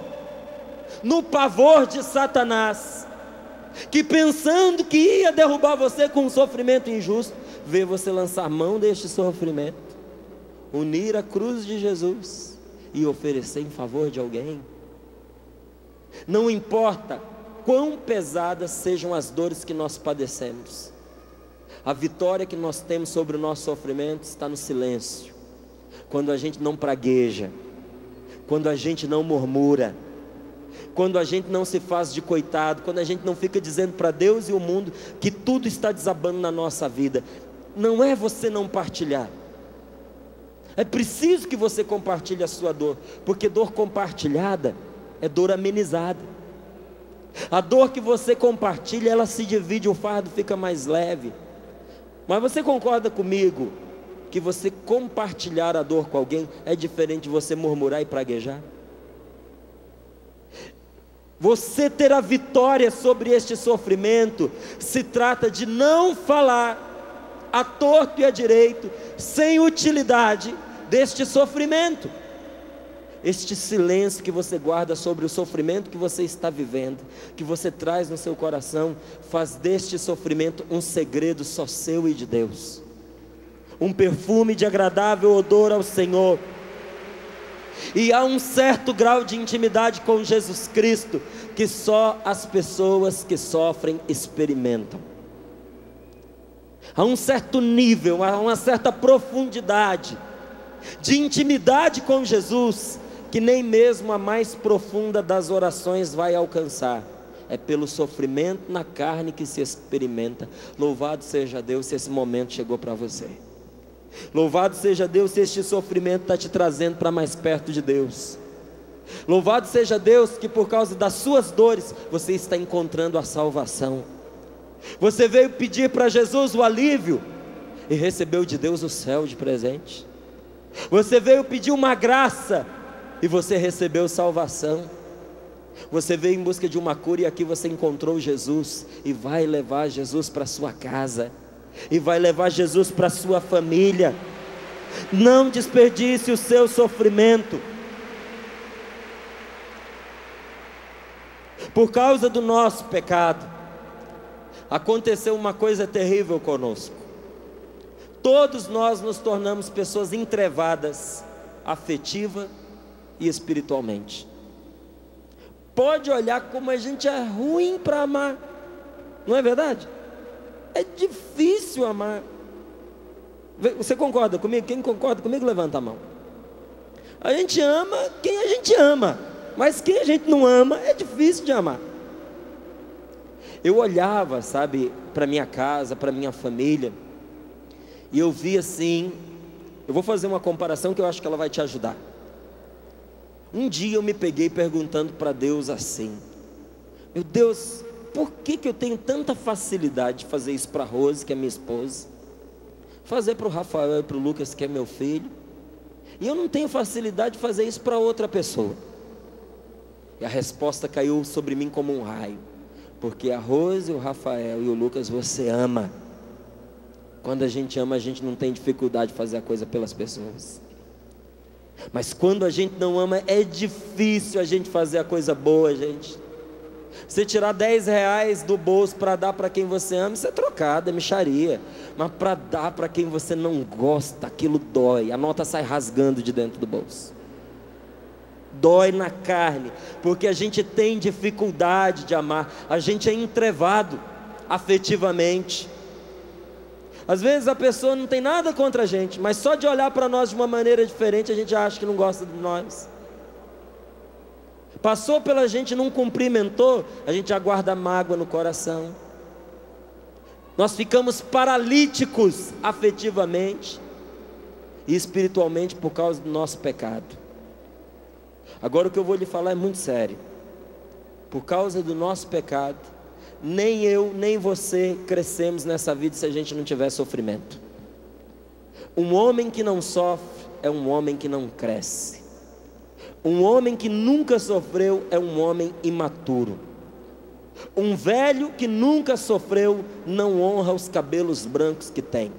no pavor de Satanás, que pensando que ia derrubar você com um sofrimento injusto, vê você lançar mão deste sofrimento, unir a cruz de Jesus e oferecer em favor de alguém? Não importa quão pesadas sejam as dores que nós padecemos, a vitória que nós temos sobre o nosso sofrimento está no silêncio. Quando a gente não pragueja, quando a gente não murmura, quando a gente não se faz de coitado, quando a gente não fica dizendo para Deus e o mundo que tudo está desabando na nossa vida. não é você não partilhar. É preciso que você compartilhe a sua dor, porque dor compartilhada é dor amenizada. A dor que você compartilha, ela se divide, o fardo fica mais leve. Mas você concorda comigo que você compartilhar a dor com alguém é diferente de você murmurar e praguejar? Você ter a vitória sobre este sofrimento se trata de não falar a torto e a direito, sem utilidade deste sofrimento. Este silêncio que você guarda sobre o sofrimento que você está vivendo, que você traz no seu coração, faz deste sofrimento um segredo só seu e de Deus, um perfume de agradável odor ao Senhor. E há um certo grau de intimidade com Jesus Cristo que só as pessoas que sofrem experimentam. Há um certo nível, há uma certa profundidade de intimidade com Jesus que nem mesmo a mais profunda das orações vai alcançar. É pelo sofrimento na carne que se experimenta. Louvado seja Deus se esse momento chegou para você. Louvado seja Deus se este sofrimento está te trazendo para mais perto de Deus. Louvado seja Deus que por causa das suas dores você está encontrando a salvação. Você veio pedir para Jesus o alívio e recebeu de Deus o céu de presente. Você veio pedir uma graça e você recebeu salvação. Você veio em busca de uma cura e aqui você encontrou Jesus e vai levar Jesus para sua casa, e vai levar Jesus para sua família. Não desperdice o seu sofrimento. Por causa do nosso pecado, aconteceu uma coisa terrível conosco. Todos nós nos tornamos pessoas entrevadas, afetiva e espiritualmente. Pode olhar como a gente é ruim para amar, não é verdade? É difícil amar. Você concorda comigo? Quem concorda comigo, levanta a mão. A gente ama quem a gente ama, mas quem a gente não ama é difícil de amar. Eu olhava, sabe, para minha casa, para minha família, e eu vi assim, eu vou fazer uma comparação que eu acho que ela vai te ajudar. Um dia eu me peguei perguntando para Deus assim: meu Deus, por que eu tenho tanta facilidade de fazer isso para a Rose, que é minha esposa, fazer para o Rafael e para o Lucas, que é meu filho, e eu não tenho facilidade de fazer isso para outra pessoa? E a resposta caiu sobre mim como um raio: porque a Rose, o Rafael e o Lucas você ama. Quando a gente ama, a gente não tem dificuldade de fazer a coisa pelas pessoas. Mas quando a gente não ama, é difícil a gente fazer a coisa boa, gente. Você tirar 10 reais do bolso para dar para quem você ama, isso é trocado, é mixaria. Mas para dar para quem você não gosta, aquilo dói. A nota sai rasgando de dentro do bolso. Dói na carne, porque a gente tem dificuldade de amar. A gente é entrevado afetivamente. Às vezes a pessoa não tem nada contra a gente, mas só de olhar para nós de uma maneira diferente, a gente acha que não gosta de nós. Passou pela gente, não cumprimentou, a gente já guarda mágoa no coração. Nós ficamos paralíticos afetivamente e espiritualmente por causa do nosso pecado. Agora o que eu vou lhe falar é muito sério. Por causa do nosso pecado, nem eu, nem você crescemos nessa vida se a gente não tiver sofrimento. Um homem que não sofre é um homem que não cresce. Um homem que nunca sofreu é um homem imaturo. Um velho que nunca sofreu não honra os cabelos brancos que tem.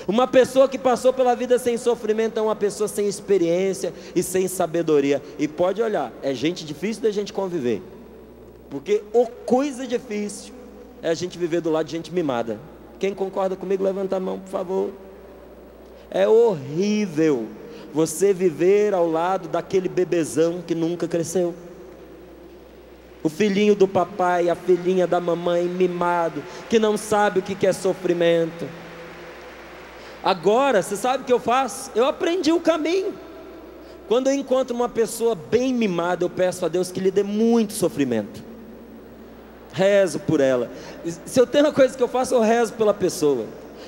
Uma pessoa que passou pela vida sem sofrimento é uma pessoa sem experiência e sem sabedoria. E pode olhar, é gente difícil da gente conviver. Porque coisa difícil é a gente viver do lado de gente mimada. Quem concorda comigo, levanta a mão, por favor. É horrível você viver ao lado daquele bebezão que nunca cresceu. O filhinho do papai, a filhinha da mamãe, mimado, que não sabe o que é sofrimento. Agora, você sabe o que eu faço? Eu aprendi o caminho. Quando eu encontro uma pessoa bem mimada, eu peço a Deus que lhe dê muito sofrimento. Rezo por ela. Se eu tenho uma coisa que eu faço, eu rezo pela pessoa.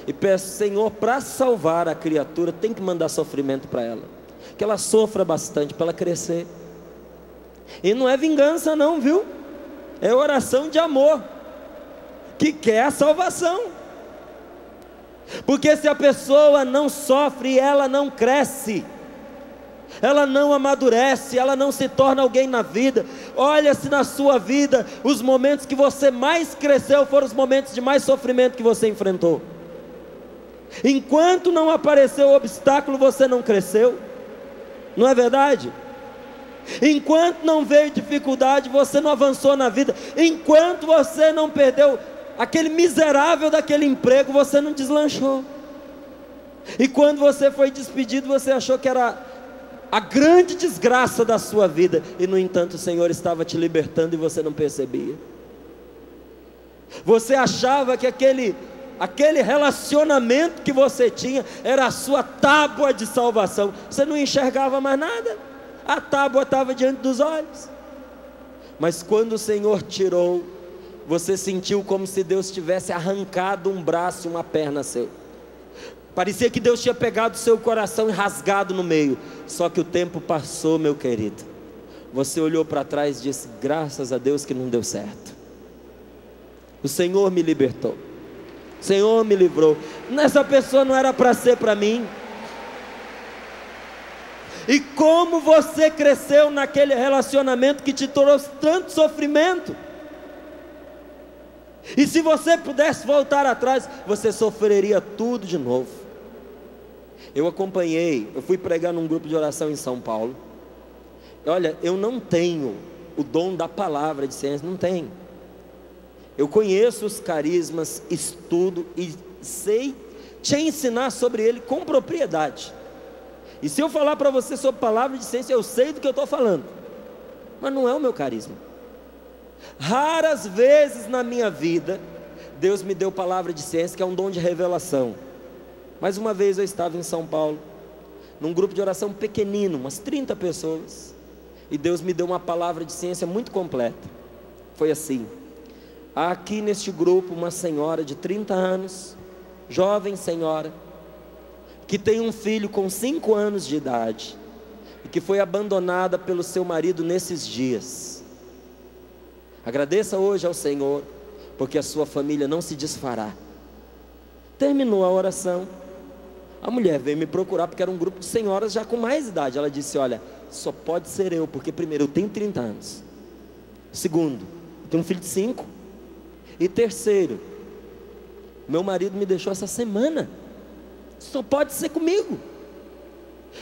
e peço: Senhor, para salvar a criatura, tem que mandar sofrimento para ela, que ela sofra bastante para ela crescer. E não é vingança não, viu? É oração de amor, que quer a salvação. Porque se a pessoa não sofre, ela não cresce, ela não amadurece, ela não se torna alguém na vida. Olha, se na sua vida os momentos que você mais cresceu foram os momentos de mais sofrimento que você enfrentou. Enquanto não apareceu o obstáculo, você não cresceu, não é verdade? Enquanto não veio dificuldade, você não avançou na vida. Enquanto você não perdeu aquele miserável daquele emprego, você não deslanchou. E quando você foi despedido, você achou que era a grande desgraça da sua vida, e no entanto o Senhor estava te libertando e você não percebia. Você achava que aquele relacionamento que você tinha era a sua tábua de salvação. Você não enxergava mais nada, a tábua estava diante dos olhos. Mas quando o Senhor tirou, você sentiu como se Deus tivesse arrancado um braço e uma perna seu. Parecia que Deus tinha pegado o seu coração e rasgado no meio. Só que o tempo passou, meu querido. Você olhou para trás e disse: graças a Deus que não deu certo. O Senhor me libertou, o Senhor me livrou. Essa pessoa não era para ser para mim. E como você cresceu naquele relacionamento que te trouxe tanto sofrimento. E se você pudesse voltar atrás, você sofreria tudo de novo. Eu fui pregar num grupo de oração em São Paulo. Olha, eu não tenho o dom da palavra de ciência, não tenho. Eu conheço os carismas, estudo e sei te ensinar sobre ele com propriedade. E se eu falar para você sobre palavra de ciência, eu sei do que eu estou falando, mas não é o meu carisma. Raras vezes na minha vida Deus me deu palavra de ciência, que é um dom de revelação. Mas uma vez eu estava em São Paulo, num grupo de oração pequenino, umas 30 pessoas, e Deus me deu uma palavra de ciência muito completa. Foi assim: há aqui neste grupo uma senhora de 30 anos, jovem senhora, que tem um filho com 5 anos de idade, e que foi abandonada pelo seu marido nesses dias. Agradeça hoje ao Senhor, porque a sua família não se desfará. Terminou a oração, a mulher veio me procurar, porque era um grupo de senhoras já com mais idade. Ela disse: olha, só pode ser eu, porque primeiro, eu tenho 30 anos. Segundo, eu tenho um filho de 5. E terceiro, meu marido me deixou essa semana. Só pode ser comigo.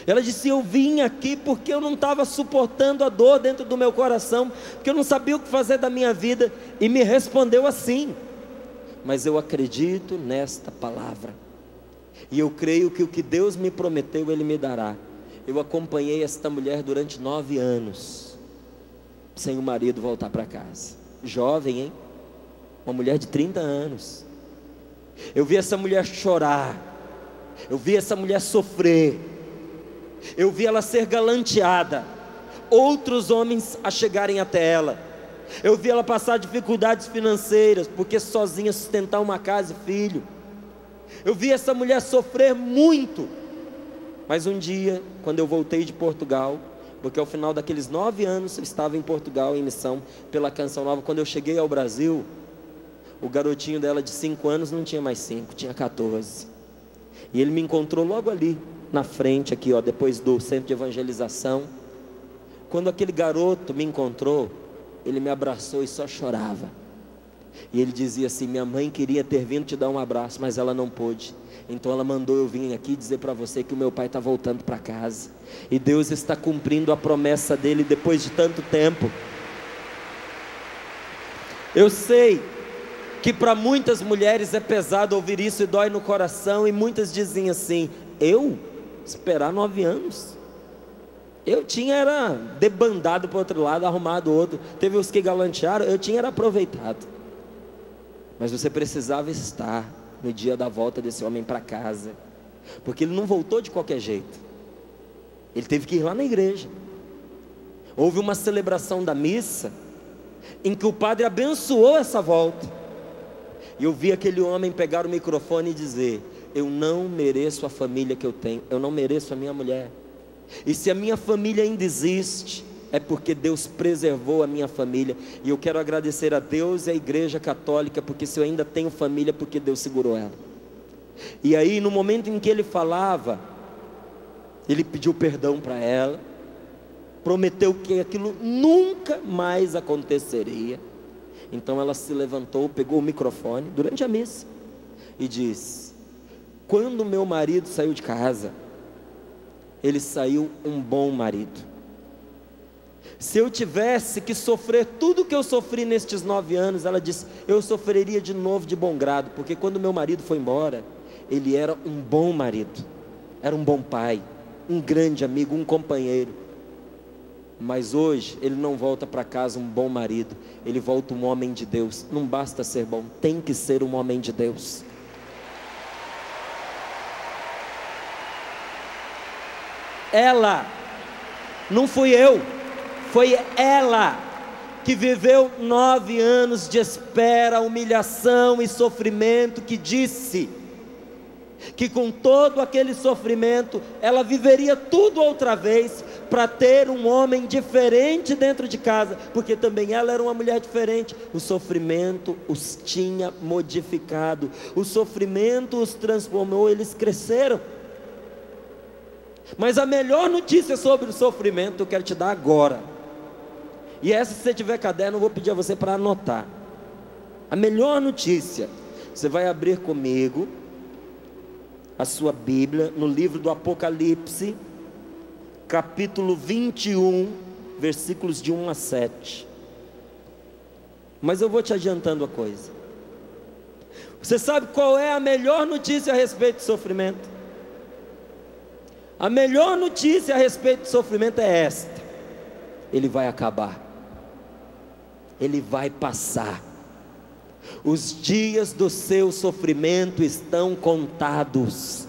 Ela disse: eu vim aqui porque eu não estava suportando a dor dentro do meu coração, porque eu não sabia o que fazer da minha vida. E me respondeu assim: mas eu acredito nesta palavra, e eu creio que o que Deus me prometeu, Ele me dará. Eu acompanhei esta mulher durante 9 anos, sem o marido voltar para casa. Jovem, hein? Uma mulher de 30 anos. Eu vi essa mulher chorar, eu vi essa mulher sofrer, eu vi ela ser galanteada, outros homens a chegarem até ela. Eu vi ela passar dificuldades financeiras, porque sozinha sustentar uma casa e filho. Eu vi essa mulher sofrer muito. Mas um dia, quando eu voltei de Portugal, porque ao final daqueles 9 anos eu estava em Portugal em missão pela Canção Nova. Quando eu cheguei ao Brasil, o garotinho dela de 5 anos não tinha mais 5, tinha 14. E ele me encontrou logo ali na frente, aqui ó, depois do centro de evangelização. Quando aquele garoto me encontrou, ele me abraçou e só chorava. E ele dizia assim: minha mãe queria ter vindo te dar um abraço, mas ela não pôde. Então ela mandou eu vir aqui dizer para você que o meu pai está voltando para casa. E Deus está cumprindo a promessa dele depois de tanto tempo. Eu sei que para muitas mulheres é pesado ouvir isso e dói no coração. E muitas dizem assim: eu esperar 9 anos? Eu tinha era debandado para o outro lado, arrumado outro. Teve os que galantearam, eu tinha era aproveitado. Mas você precisava estar no dia da volta desse homem para casa, porque ele não voltou de qualquer jeito. Ele teve que ir lá na igreja. Houve uma celebração da missa, em que o padre abençoou essa volta. E eu vi aquele homem pegar o microfone e dizer: eu não mereço a família que eu tenho, eu não mereço a minha mulher. E se a minha família ainda existe, é porque Deus preservou a minha família. E eu quero agradecer a Deus e à Igreja Católica, porque se eu ainda tenho família, é porque Deus segurou ela. E aí, no momento em que ele falava, ele pediu perdão para ela, prometeu que aquilo nunca mais aconteceria. Então ela se levantou, pegou o microfone durante a missa e disse: quando meu marido saiu de casa, ele saiu um bom marido. Se eu tivesse que sofrer tudo que eu sofri nestes 9 anos, ela disse, eu sofreria de novo de bom grado, porque quando meu marido foi embora, ele era um bom marido, era um bom pai, um grande amigo, um companheiro. Mas hoje ele não volta para casa um bom marido, ele volta um homem de Deus. Não basta ser bom, tem que ser um homem de Deus. Ela, não fui eu, foi ela que viveu 9 anos de espera, humilhação e sofrimento, que disse que com todo aquele sofrimento ela viveria tudo outra vez para ter um homem diferente dentro de casa, porque também ela era uma mulher diferente. O sofrimento os tinha modificado, o sofrimento os transformou, eles cresceram. Mas a melhor notícia sobre o sofrimento eu quero te dar agora, e essa, se você tiver caderno, eu vou pedir a você para anotar. A melhor notícia, você vai abrir comigo a sua Bíblia no livro do Apocalipse, capítulo 21, versículos de 1 a 7. Mas eu vou te adiantando a coisa. Você sabe qual é a melhor notícia a respeito do sofrimento? A melhor notícia a respeito do sofrimento é esta: ele vai acabar, ele vai passar. Os dias do seu sofrimento estão contados,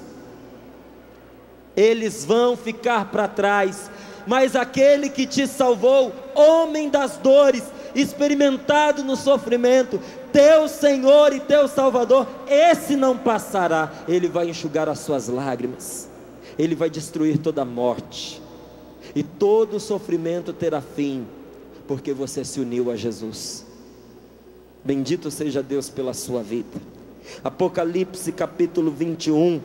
eles vão ficar para trás. Mas aquele que te salvou, homem das dores, experimentado no sofrimento, teu Senhor e teu Salvador, esse não passará. Ele vai enxugar as suas lágrimas, ele vai destruir toda a morte, e todo o sofrimento terá fim, porque você se uniu a Jesus. Bendito seja Deus pela sua vida. Apocalipse capítulo 21,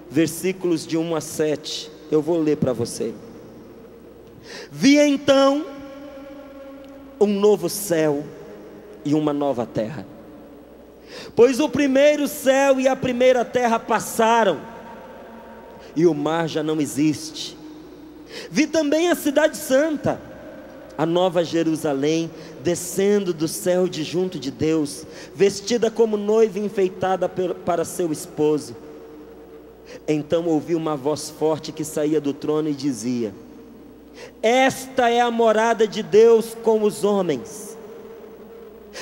versículos de 1 a 7, eu vou ler para você. Vi então um novo céu e uma nova terra, pois o primeiro céu e a primeira terra passaram, e o mar já não existe. Vi também a cidade santa, a nova Jerusalém, descendo do céu de junto de Deus, vestida como noiva enfeitada para seu esposo. Então ouvi uma voz forte que saía do trono e dizia: esta é a morada de Deus com os homens.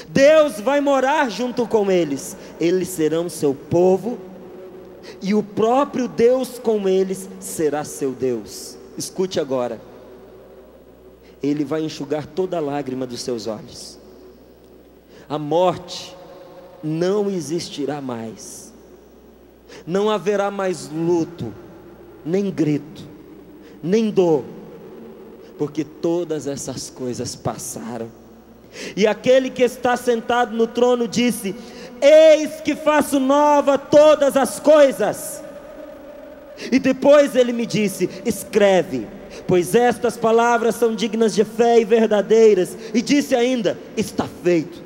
Deus vai morar junto com eles, eles serão seu povo, e o próprio Deus com eles será seu Deus. Escute agora: ele vai enxugar toda lágrima dos seus olhos. A morte não existirá mais, não haverá mais luto, nem grito, nem dor, porque todas essas coisas passaram. E aquele que está sentado no trono disse: eis que faço nova todas as coisas. E depois ele me disse: escreve, pois estas palavras são dignas de fé e verdadeiras. E disse ainda: está feito.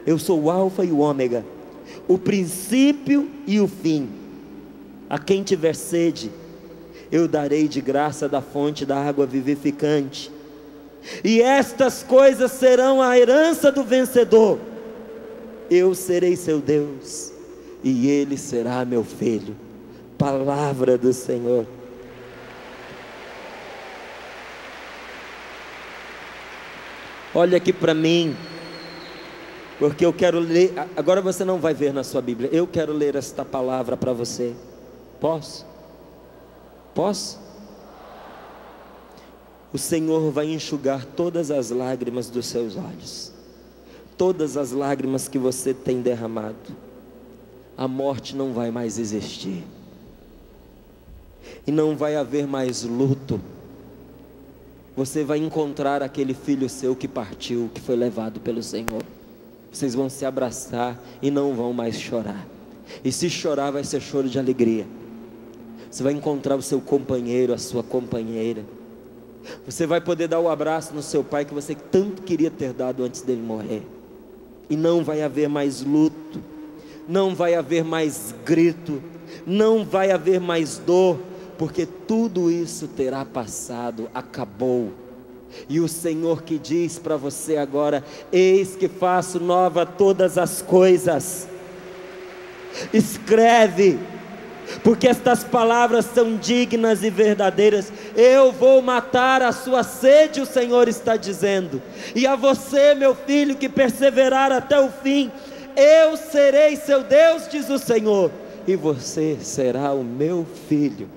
Eu sou o Alfa e o Ômega, o princípio e o fim. A quem tiver sede, eu darei de graça da fonte da água vivificante. E estas coisas serão a herança do vencedor. Eu serei seu Deus, e ele será meu filho. Palavra do Senhor. Olha aqui para mim, porque eu quero ler. Agora você não vai ver na sua Bíblia, eu quero ler esta palavra para você. Posso? Posso? O Senhor vai enxugar todas as lágrimas dos seus olhos, todas as lágrimas que você tem derramado. a morte não vai mais existir, e não vai haver mais luto. Você vai encontrar aquele filho seu que partiu, que foi levado pelo Senhor. Vocês vão se abraçar e não vão mais chorar, e se chorar vai ser choro de alegria. Você vai encontrar o seu companheiro, a sua companheira. Você vai poder dar o abraço no seu pai que você tanto queria ter dado antes dele morrer. E não vai haver mais luto, não vai haver mais grito, não vai haver mais dor, porque tudo isso terá passado, acabou. E o Senhor que diz para você agora: eis que faço nova todas as coisas. Escreve, porque estas palavras são dignas e verdadeiras. Eu vou matar a sua sede, o Senhor está dizendo, e a você, meu filho, que perseverar até o fim, eu serei seu Deus, diz o Senhor, e você será o meu filho.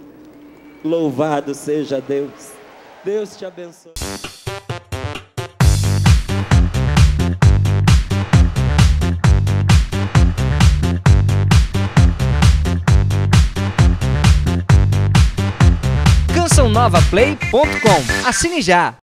Louvado seja Deus. Deus te abençoe. CançãoNovaPlay.com. Assine já!